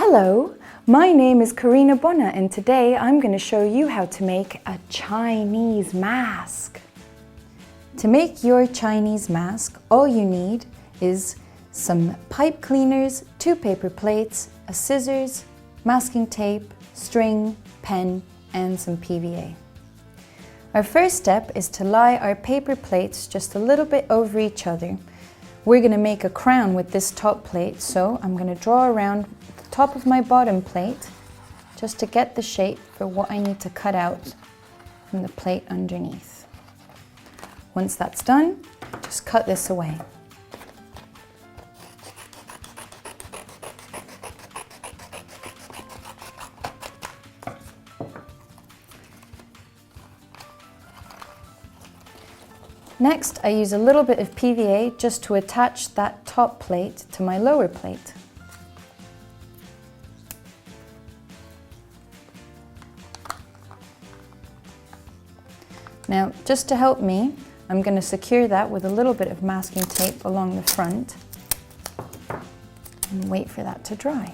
Hello, my name is Karina Bona and today I'm going to show you how to make a Chinese mask. To make your Chinese mask, all you need is some pipe cleaners, 2 paper plates, a scissors, masking tape, string, pen, and some PVA. Our first step is to lie our paper plates just a little bit over each other. We're going to make a crown with this top plate, so I'm going to draw around the top of my bottom plate just to get the shape for what I need to cut out from the plate underneath. Once that's done, just cut this away. Next, I use a little bit of PVA just to attach that top plate to my lower plate. Now, just to help me, I'm going to secure that with a little bit of masking tape along the front and wait for that to dry.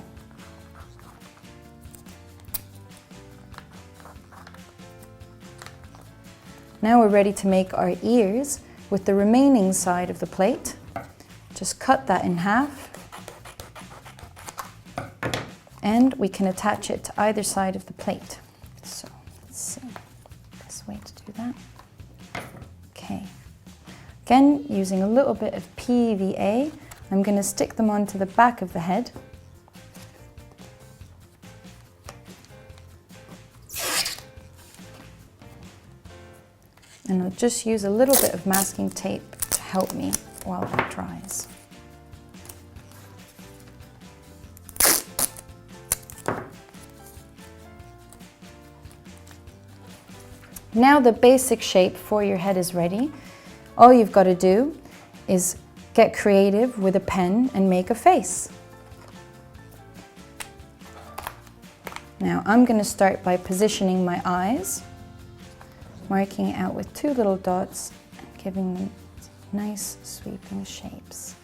Now we're ready to make our ears with the remaining side of the plate. Just cut that in half and we can attach it to either side of the plate. So let's see, best way to do that. Okay, again using a little bit of PVA, I'm going to stick them onto the back of the head. And I'll just use a little bit of masking tape to help me while that dries. Now the basic shape for your head is ready. All you've got to do is get creative with a pen and make a face. Now I'm going to start by positioning my eyes, marking it out with 2 little dots and giving them nice sweeping shapes.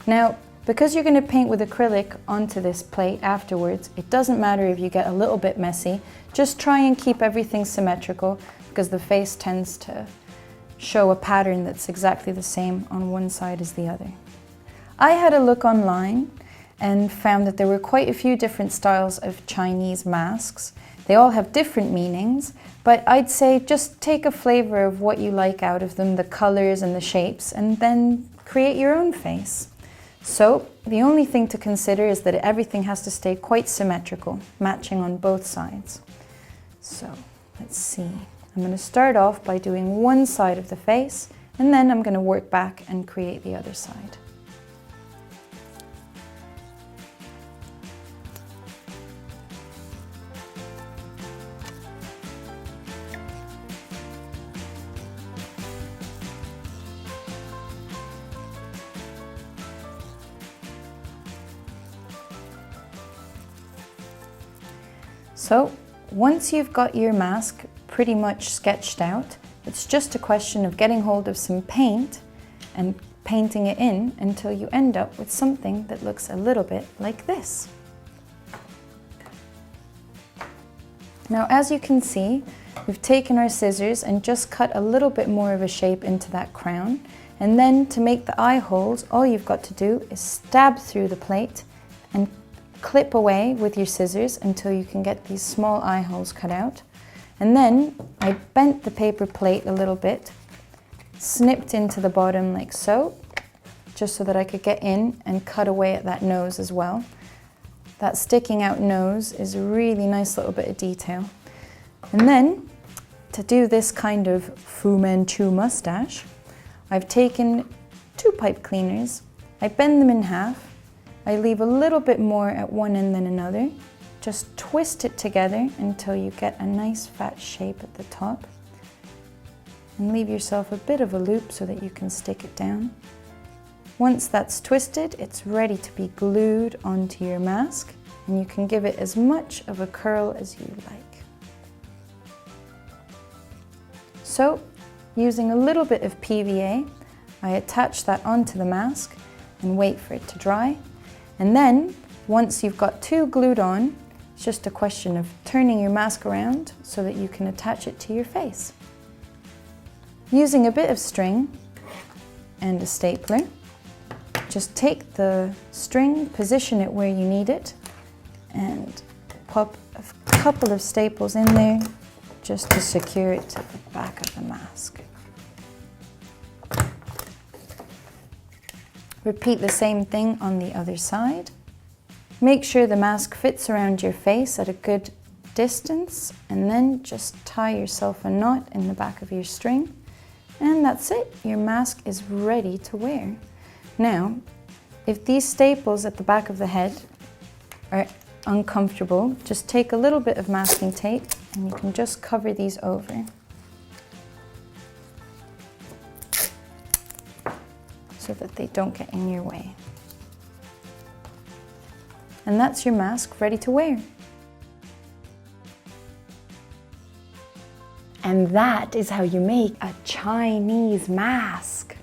Now, because you're going to paint with acrylic onto this plate afterwards, it doesn't matter if you get a little bit messy. Just try and keep everything symmetrical because the face tends to show a pattern that's exactly the same on one side as the other. I had a look online and found that there were quite a few different styles of Chinese masks. They all have different meanings, but I'd say just take a flavor of what you like out of them, the colors and the shapes, and then create your own face. So the only thing to consider is that everything has to stay quite symmetrical, matching on both sides. So let's see. I'm going to start off by doing one side of the face, and then I'm going to work back and create the other side. So once you've got your mask pretty much sketched out, it's just a question of getting hold of some paint and painting it in until you end up with something that looks a little bit like this. Now, as you can see, we've taken our scissors and just cut a little bit more of a shape into that crown. And then to make the eye holes, all you've got to do is stab through the plate and clip away with your scissors until you can get these small eye holes cut out. And then I bent the paper plate a little bit, snipped into the bottom like so, just so that I could get in and cut away at that nose as well. That sticking out nose is a really nice little bit of detail. And then to do this kind of Fu Manchu mustache, I've taken 2 pipe cleaners, I bend them in half, I leave a little bit more at one end than another. Just twist it together until you get a nice fat shape at the top. And leave yourself a bit of a loop so that you can stick it down. Once that's twisted, it's ready to be glued onto your mask, and you can give it as much of a curl as you like. So, using a little bit of PVA, I attach that onto the mask and wait for it to dry. And then, once you've got 2 glued on, it's just a question of turning your mask around so that you can attach it to your face. Using a bit of string and a stapler, just take the string, position it where you need it, and pop a couple of staples in there just to secure it to the back of the mask. Repeat the same thing on the other side. Make sure the mask fits around your face at a good distance, and then just tie yourself a knot in the back of your string. And that's it, your mask is ready to wear. Now, if these staples at the back of the head are uncomfortable, just take a little bit of masking tape and you can just cover these over. So that they don't get in your way. And that's your mask ready to wear. And that is how you make a Chinese mask.